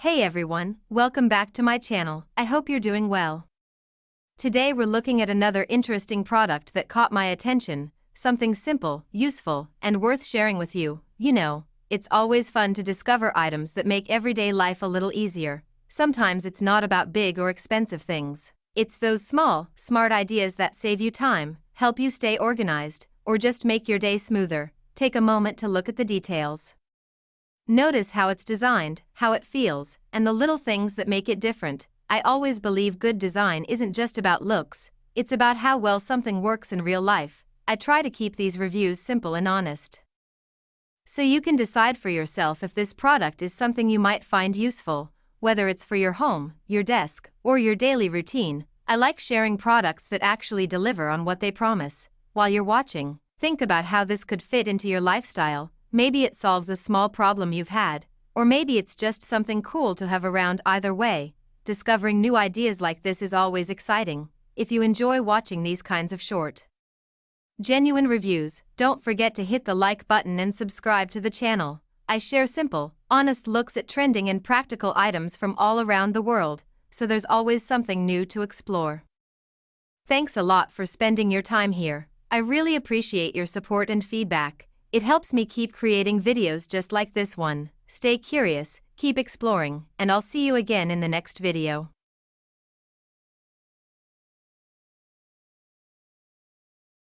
Hey everyone, welcome back to my channel. I hope you're doing well. Today we're looking at another interesting product that caught my attention, something simple, useful, and worth sharing with you. You know, it's always fun to discover items that make everyday life a little easier. Sometimes it's not about big or expensive things. It's those small, smart ideas that save you time, help you stay organized, or just make your day smoother. Take a moment to look at the details. Notice how it's designed, how it feels, and the little things that make it different. I always believe good design isn't just about looks, it's about how well something works in real life. I try to keep these reviews simple and honest, so you can decide for yourself if this product is something you might find useful, whether it's for your home, your desk, or your daily routine. I like sharing products that actually deliver on what they promise. While you're watching, think about how this could fit into your lifestyle. Maybe it solves a small problem you've had, or maybe it's just something cool to have around. Either way, discovering new ideas like this is always exciting. If you enjoy watching these kinds of short, genuine reviews, don't forget to hit the like button and subscribe to the channel. I share simple, honest looks at trending and practical items from all around the world, so there's always something new to explore. Thanks a lot for spending your time here. I really appreciate your support and feedback. It helps me keep creating videos just like this one. Stay curious, keep exploring, and I'll see you again in the next video.